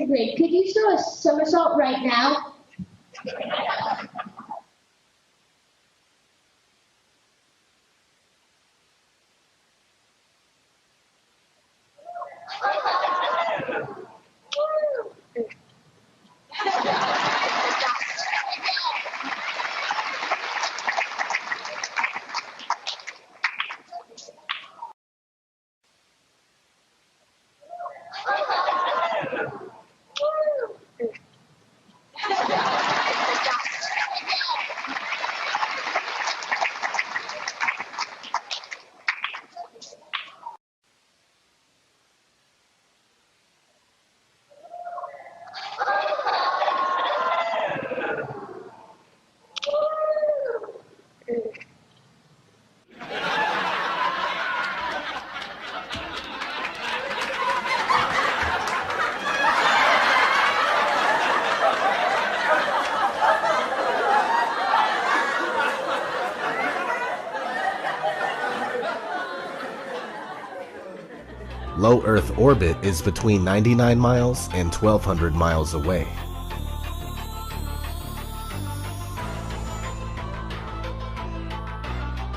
grade. Could you throw a somersault right now? Low Earth orbit is between 99 miles and 1,200 miles away.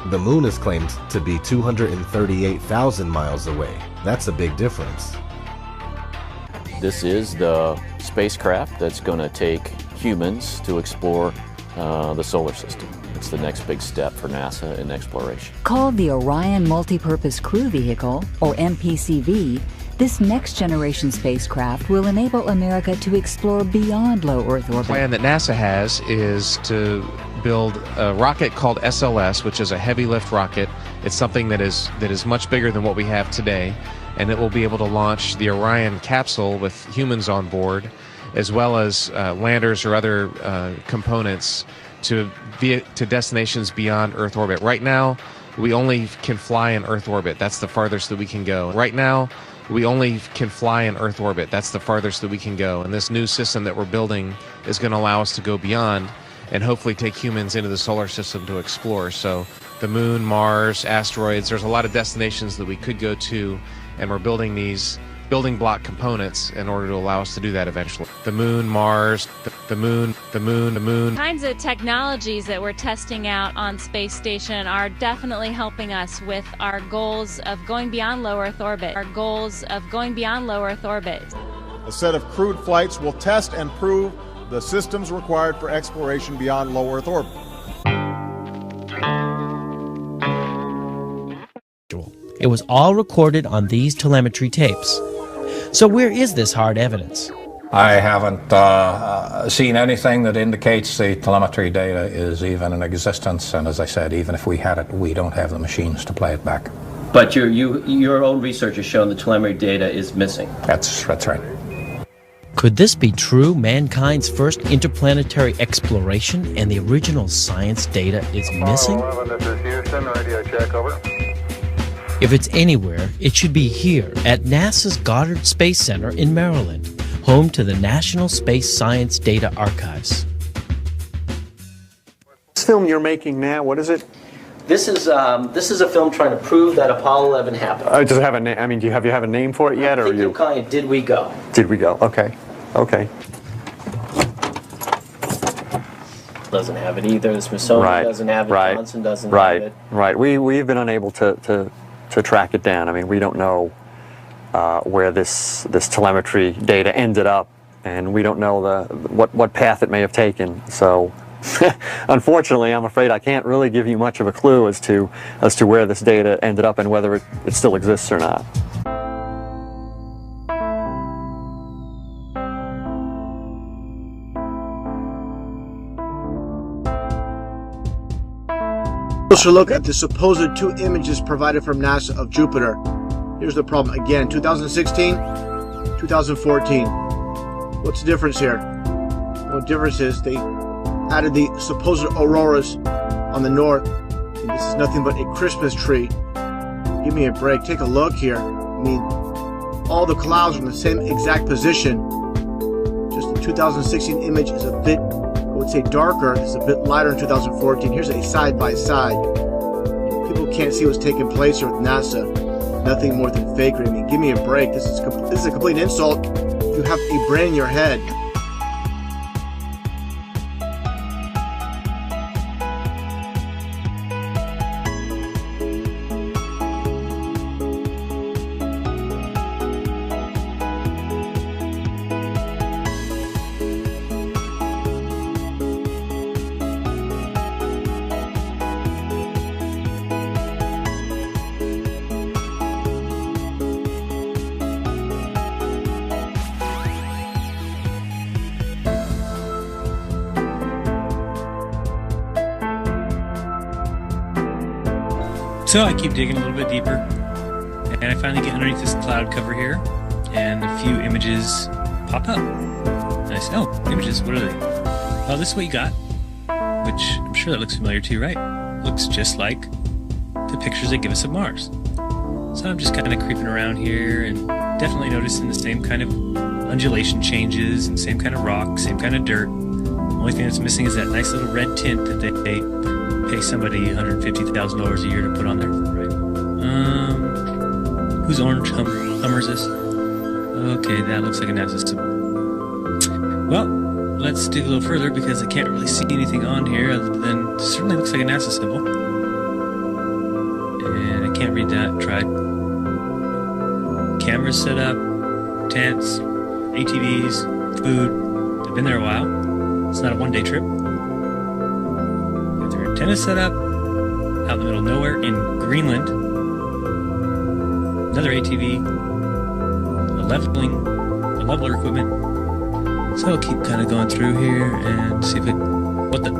The moon is claimed to be 238,000 miles away. That's a big difference. This is the spacecraft that's going to take humans to explore the solar system. It's the next big step for NASA in exploration. Called the Orion Multipurpose Crew Vehicle, or MPCV, this next-generation spacecraft will enable America to explore beyond low Earth orbit. The plan that NASA has is to build a rocket called SLS, which is a heavy lift rocket. It's something that is much bigger than what we have today, and it will be able to launch the Orion capsule with humans on board, as well as landers or other components to destinations beyond Earth orbit. Right now, we only can fly in Earth orbit. That's the farthest that we can go. Right now, we only can fly in Earth orbit. That's the farthest that we can go. And this new system that we're building is going to allow us to go beyond and hopefully take humans into the solar system to explore. So the moon, Mars, asteroids, there's a lot of destinations that we could go to, and we're building these building block components in order to allow us to do that eventually. The moon, Mars, the moon. Kinds of technologies that we're testing out on Space Station are definitely helping us with our goals of going beyond low Earth orbit. A set of crewed flights will test and prove the systems required for exploration beyond low Earth orbit. It was all recorded on these telemetry tapes. So where is this hard evidence? I haven't seen anything that indicates the telemetry data is even in existence, and as I said, even if we had it, we don't have the machines to play it back. But your own research has shown the telemetry data is missing. That's right. Could this be true? Mankind's first interplanetary exploration and the original science data is missing? 11, this is Houston, radio check, over. If it's anywhere, it should be here at NASA's Goddard Space Center in Maryland, home to the National Space Science Data Archives. This film you're making now, what is it? This is a film trying to prove that Apollo 11 happened. Does it have a name? I mean, do you have a name for it yet, or you're calling it Did We Go? Did We Go? Okay. Doesn't have it either. The Smithsonian doesn't have it. Johnson doesn't have it. Right. We've been unable to track it down. I mean, we don't know where this telemetry data ended up, and we don't know what path it may have taken. So, unfortunately, I'm afraid I can't really give you much of a clue as to where this data ended up and whether it still exists or not. Closer look at the supposed two images provided from NASA of Jupiter. Here's the problem again, 2016, 2014. What's the difference here? Well, the difference is they added the supposed auroras on the north. And this is nothing but a Christmas tree. Give me a break, take a look here. I mean, all the clouds are in the same exact position. Just the 2016 image is a bit, I would say, darker. It's a bit lighter in 2014. Here's a side-by-side. People can't see what's taking place here with NASA. Nothing more than fakery. I mean, give me a break. This is a complete insult You have a brain in your head. So I keep digging a little bit deeper, and I finally get underneath this cloud cover here, and a few images pop up. And I say, oh, images, what are they? Oh, this is what you got, which I'm sure that looks familiar to you, right? Looks just like the pictures they give us of Mars. So I'm just kind of creeping around here and definitely noticing the same kind of undulation changes and same kind of rock, same kind of dirt. The only thing that's missing is that nice little red tint that they pay somebody $150,000 a year to put on there, right? Whose orange Hummer is this? Okay, that looks like a NASA symbol. Well, let's dig a little further because I can't really see anything on here other than it certainly looks like a NASA symbol. And I can't read that. Tried. Cameras set up, tents, ATVs, food. I've been there a while. It's not a one-day trip. Antennas set up out in the middle of nowhere in Greenland. Another ATV, a leveler equipment. So I'll keep kind of going through here and see if it. What the?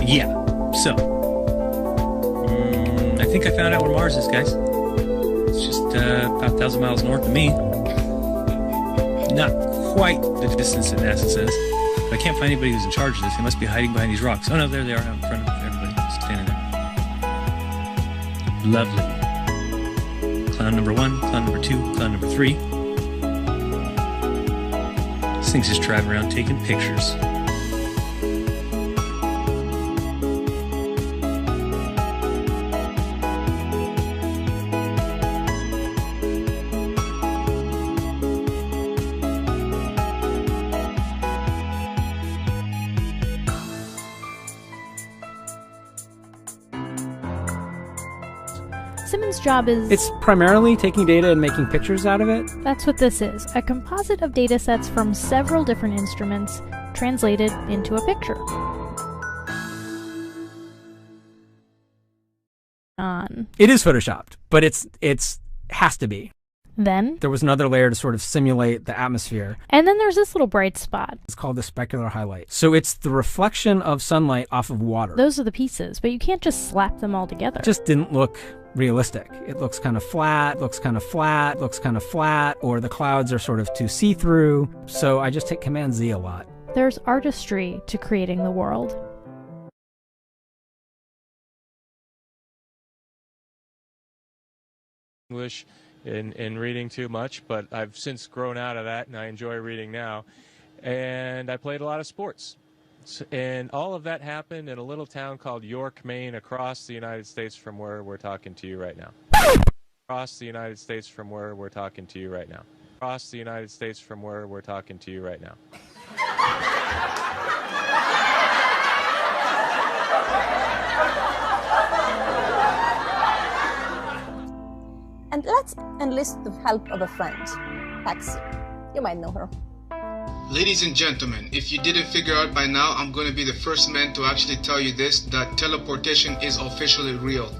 Yeah. So I think I found out where Mars is, guys. It's just about 1,000 miles north of me. Not quite the distance that NASA says, but I can't find anybody who's in charge of this. They must be hiding behind these rocks. Oh no, there they are out in front of everybody, standing there. Lovely. Cloud number 1, cloud number 2, cloud number 3. This thing's just driving around taking pictures. Simmons' job is... It's primarily taking data and making pictures out of it. That's what this is. A composite of data sets from several different instruments translated into a picture. It is photoshopped, but it's has to be. Then there was another layer to sort of simulate the atmosphere. And then there's this little bright spot. It's called the specular highlight. So it's the reflection of sunlight off of water. Those are the pieces, but you can't just slap them all together. It just didn't look realistic. It looks kind of flat, looks kind of flat, looks kind of flat, or the clouds are sort of too see-through. So I just hit Command Z a lot. There's artistry to creating the world. English in reading too much, but I've since grown out of that and I enjoy reading now. And I played a lot of sports. And all of that happened in a little town called York, Maine, across the United States from where we're talking to you right now. Across the United States from where we're talking to you right now. Across the United States from where we're talking to you right now. And let's enlist the help of a friend, Paxi. You might know her. Ladies and gentlemen, if you didn't figure out by now, I'm going to be the first man to actually tell you this, that teleportation is officially real.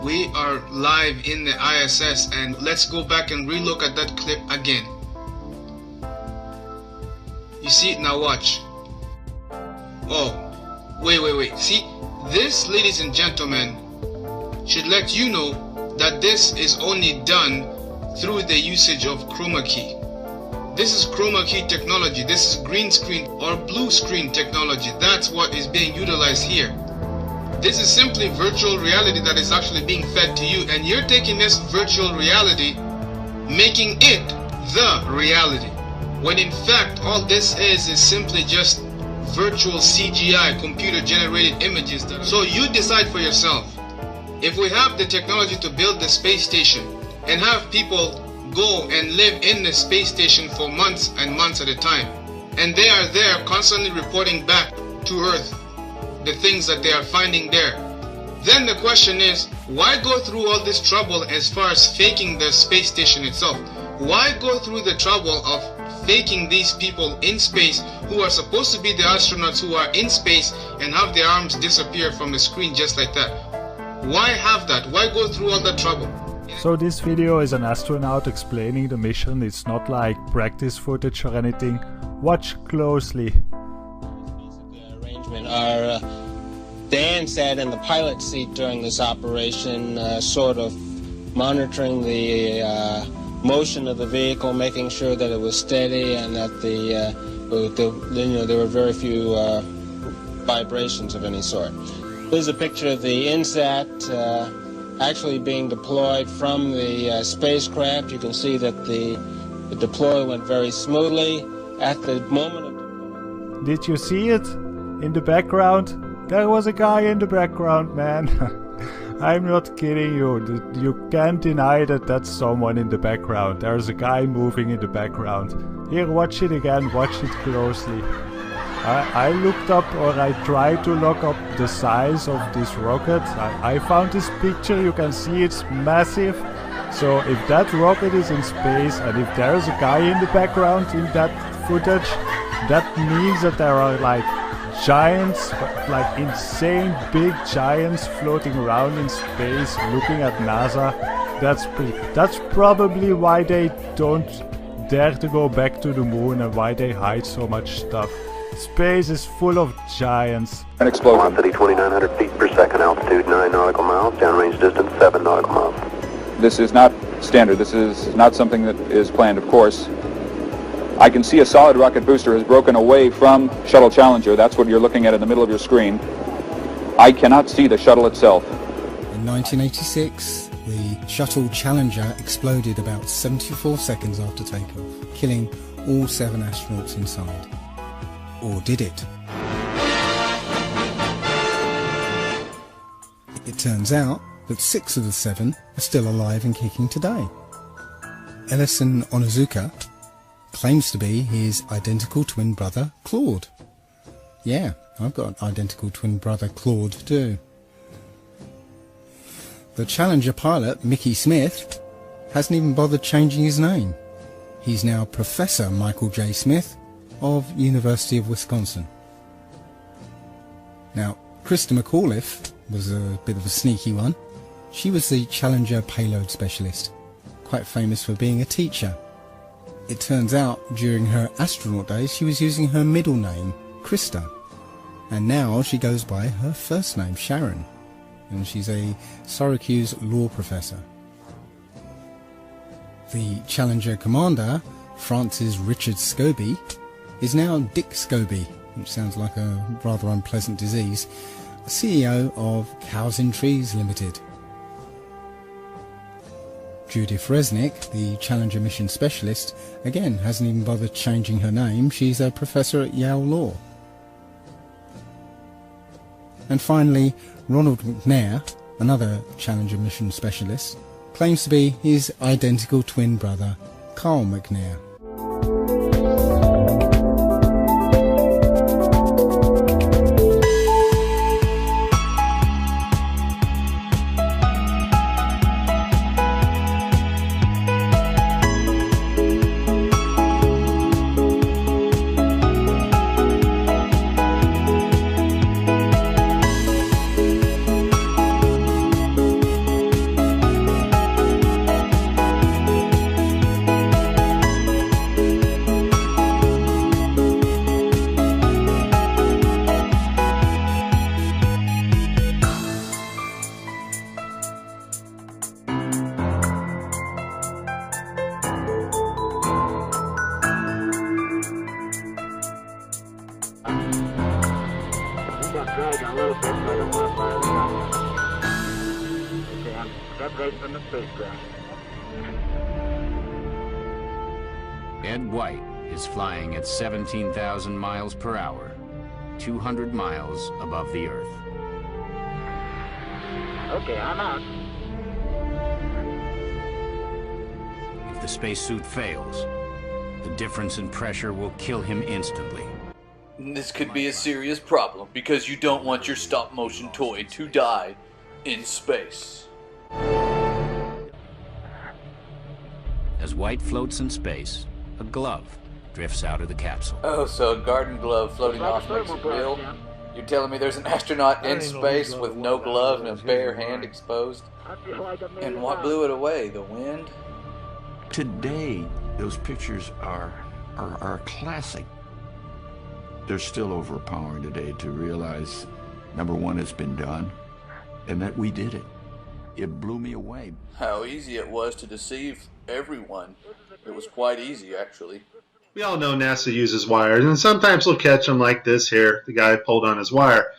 We are live in the ISS, and let's go back and relook at that clip again. You see it now, watch. Oh, wait. See, this, ladies and gentlemen, should let you know that this is only done through the usage of chroma key. This is chroma key technology. This is green screen or blue screen technology. That's what is being utilized here. This is simply virtual reality that is actually being fed to you, and you're taking this virtual reality, making it the reality. When in fact, all this is simply just virtual CGI, computer generated images. So you decide for yourself. If we have the technology to build the space station and have people go and live in the space station for months and months at a time, and they are there constantly reporting back to Earth the things that they are finding there, then the question is, why go through all this trouble as far as faking the space station itself? Why go through the trouble of faking these people in space who are supposed to be the astronauts who are in space and have their arms disappear from the screen just like that? Why have that? Why go through all that trouble? So this video is an astronaut explaining the mission. It's not like practice footage or anything. Watch closely. Our Dan sat in the pilot seat during this operation, sort of monitoring the motion of the vehicle, making sure that it was steady and that there were very few vibrations of any sort. Here's a picture of the INSAT actually being deployed from the spacecraft. You can see that the deploy went very smoothly. At the moment of... Did you see it? In the background? There was a guy in the background, man. I'm not kidding you. You can't deny that that's someone in the background. There's a guy moving in the background. Here, watch it again. Watch it closely. I looked up, or I tried to look up the size of this rocket. I found this picture. You can see it's massive. So if that rocket is in space and if there's a guy in the background in that footage, that means that there are like giants, like insane big giants floating around in space looking at NASA. That's probably why they don't dare to go back to the moon and why they hide so much stuff. Space is full of giants. An explosion. Velocity 2,900 feet per second, altitude 9 nautical miles, downrange distance 7 nautical miles. This is not standard. This is not something that is planned, of course. I can see a solid rocket booster has broken away from Shuttle Challenger. That's what you're looking at in the middle of your screen. I cannot see the shuttle itself. In 1986, the Shuttle Challenger exploded about 74 seconds after takeoff, killing all 7 astronauts inside. Or did it? It turns out that 6 of the 7 are still alive and kicking today. Ellison Onizuka claims to be his identical twin brother, Claude. Yeah, I've got an identical twin brother, Claude, too. The Challenger pilot, Mickey Smith, hasn't even bothered changing his name. He's now Professor Michael J. Smith of University of Wisconsin. Now, Krista McAuliffe was a bit of a sneaky one. She was the Challenger payload specialist, quite famous for being a teacher. It turns out during her astronaut days she was using her middle name, Krista, and now she goes by her first name, Sharon, and she's a Syracuse law professor. The Challenger commander, Francis Richard Scobie, is now Dick Scobie, which sounds like a rather unpleasant disease, CEO of Cows in Trees Limited. Judith Resnick, the Challenger mission specialist, again hasn't even bothered changing her name. She's a professor at Yale Law. And finally, Ronald McNair, another Challenger mission specialist, claims to be his identical twin brother, Carl McNair. Ed White is flying at 17,000 miles per hour, 200 miles above the Earth. Okay, I'm out. If the spacesuit fails, the difference in pressure will kill him instantly. This could be a serious problem because you don't want your stop-motion toy to die in space. As White floats in space, a glove drifts out of the capsule. Oh, so a garden glove floating off makes it real? You're telling me there's an astronaut in space with no glove and a bare hand exposed? And what blew it away? The wind? Today, those pictures are a classic. They're still overpowering today to realize, number one, it's been done, and that we did it. It blew me away. How easy it was to deceive everyone. It was quite easy, actually. We all know NASA uses wires, and sometimes we'll catch them like this here. The guy pulled on his wire.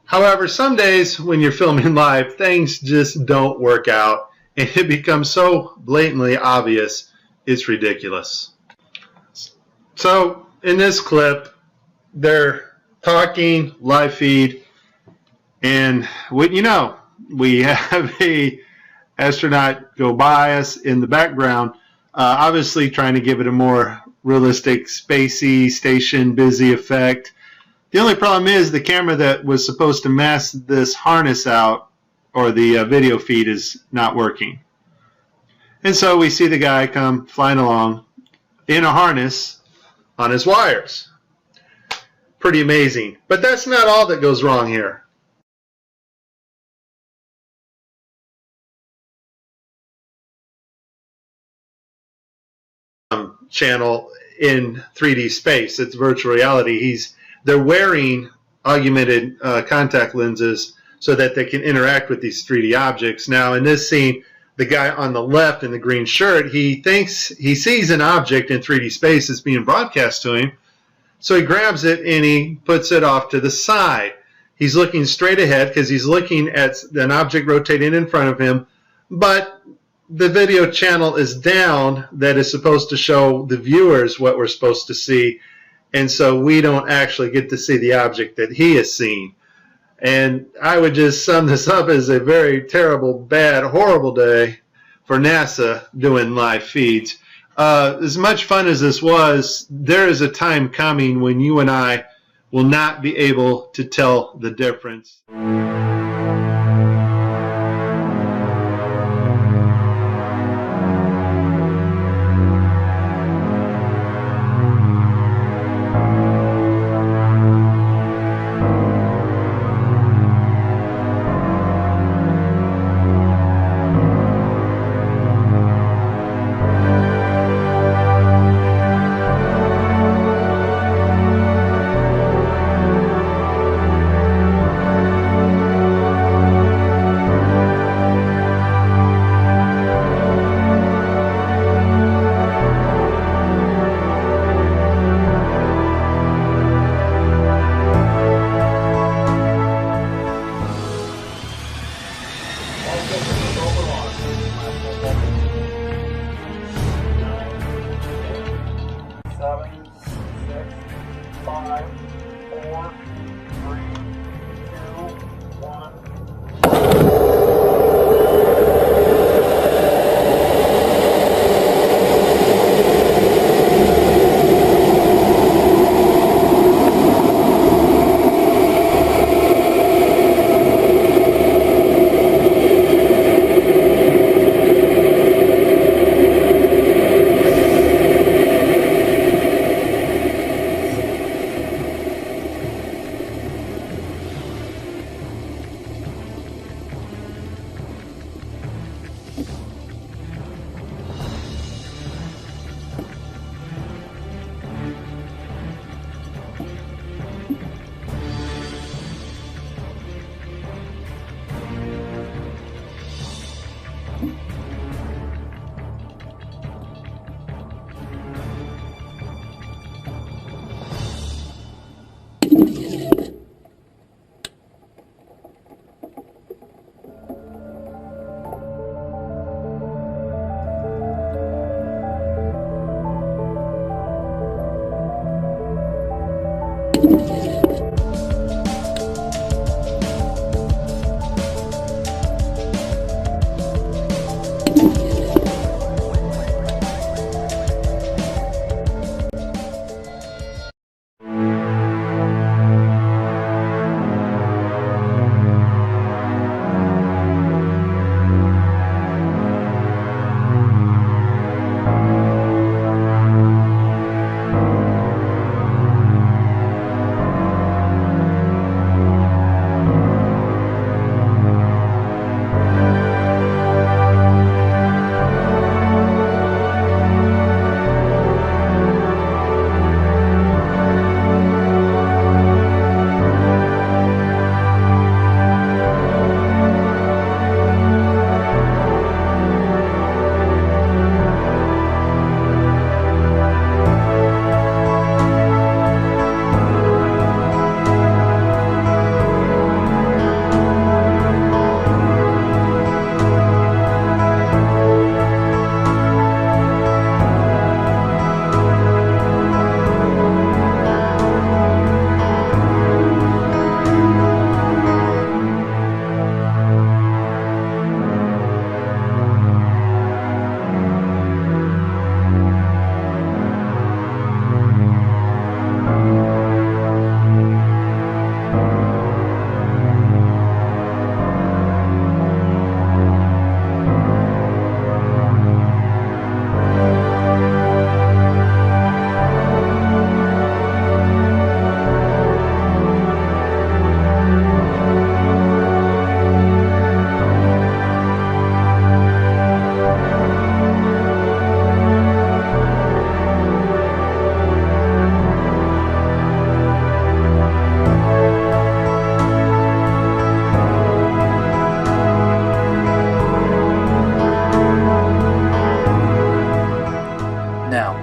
However, some days when you're filming live, things just don't work out, and it becomes so blatantly obvious, it's ridiculous. So, in this clip, they're talking, live feed, and we have a astronaut go by us in the background, obviously trying to give it a more realistic, spacey, station busy effect. The only problem is the camera that was supposed to mask this harness out, or the video feed, is not working. And so we see the guy come flying along in a harness on his wires. Pretty amazing. But that's not all that goes wrong here. Channel in 3D space. It's virtual reality. They're wearing augmented contact lenses so that they can interact with these 3D objects. Now, in this scene, the guy on the left in the green shirt, he thinks he sees an object in 3D space that's being broadcast to him. So he grabs it and he puts it off to the side. He's looking straight ahead because he's looking at an object rotating in front of him, but the video channel is down that is supposed to show the viewers what we're supposed to see, and so we don't actually get to see the object that he is seeing. And I would just sum this up as a very terrible, bad, horrible day for NASA doing live feeds. As much fun as this was, there is a time coming when you and I will not be able to tell the difference.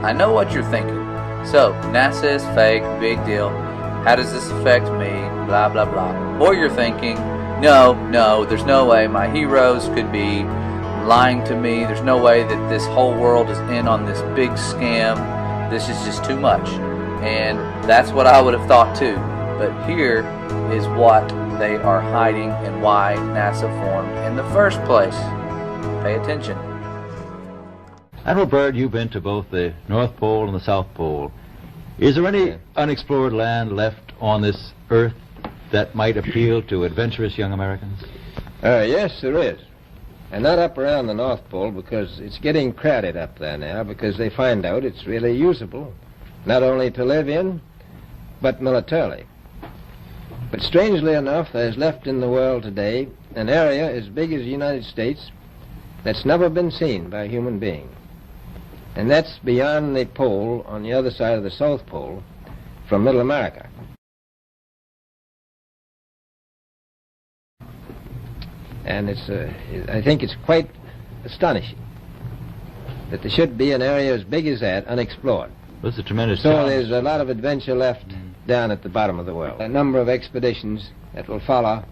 I know what you're thinking. So, NASA is fake, big deal. How does this affect me? Blah, blah, blah. Or you're thinking, no, there's no way my heroes could be lying to me. There's no way that this whole world is in on this big scam. This is just too much. And that's what I would have thought too. But here is what they are hiding and why NASA formed in the first place. Pay attention. Admiral Byrd, you've been to both the North Pole and the South Pole. Is there any unexplored land left on this Earth that might appeal to adventurous young Americans? Yes, there is. And not up around the North Pole, because it's getting crowded up there now, because they find out it's really usable, not only to live in, but militarily. But strangely enough, there's left in the world today an area as big as the United States that's never been seen by a human being. And that's beyond the pole on the other side of the South Pole from Middle America. And I think it's quite astonishing that there should be an area as big as that unexplored. That's a tremendous So challenge. there's a lot of adventure left down at the bottom of the world. A number of expeditions that will follow,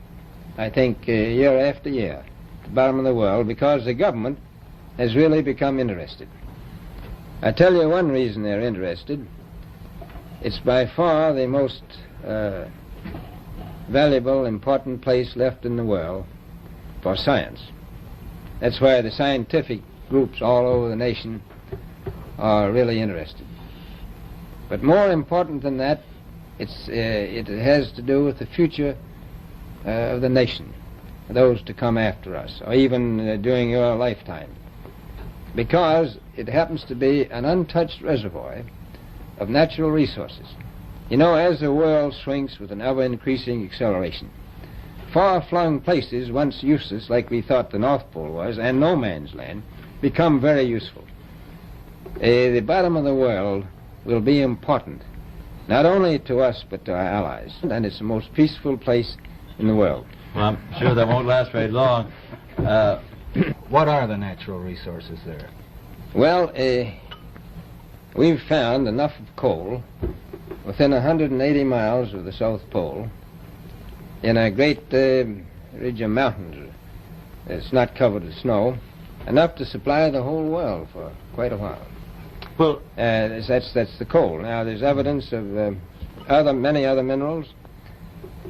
I think, year after year, at the bottom of the world, because the government has really become interested. I tell you one reason they're interested. It's by far the most valuable, important place left in the world for science. That's why the scientific groups all over the nation are really interested. But more important than that, it has to do with the future of the nation, those to come after us, or even during your lifetime. Because it happens to be an untouched reservoir of natural resources. You know, as the world shrinks with an ever-increasing acceleration, far-flung places, once useless, like we thought the North Pole was, and no man's land, become very useful. The bottom of the world will be important, not only to us, but to our allies. And it's the most peaceful place in the world. Well, I'm sure that won't last very long. What are the natural resources there? Well, we've found enough of coal within 180 miles of the South Pole in a great ridge of mountains. It's not covered with snow, enough to supply the whole world for quite a while. Well, that's the coal. Now, there's evidence of many other minerals.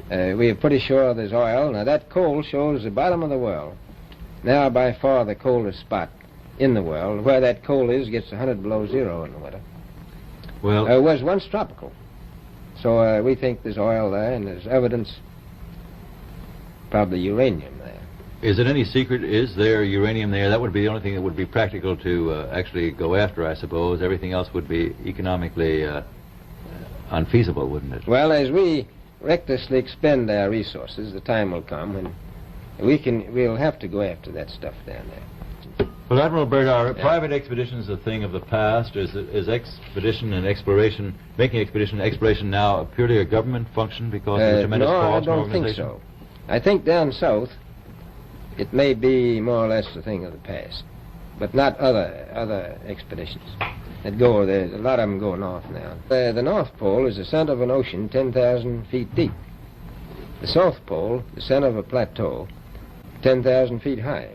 We are pretty sure there's oil. Now, that coal shows the bottom of the world. Now, by far the coldest spot in the world. Where that coal is gets 100 below zero in the winter. Well, it was once tropical. So we think there's oil there, and there's evidence, probably uranium there. is it any secret, is there uranium there? That would be the only thing that would be practical to actually go after, I suppose. Everything else would be economically unfeasible, wouldn't it? Well, as we recklessly expend our resources, the time will come when we'll have to go after that stuff down there. Well, Admiral Byrd, are private expeditions a thing of the past? Is expedition and exploration, making expedition and exploration now purely a government function because of the tremendous cost No, I and don't think organization? so. I think down south it may be more or less a thing of the past, but not other expeditions that go there. A lot of them go north now. The North Pole is the center of an ocean 10,000 feet deep. The South Pole, the center of a plateau 10,000 feet high.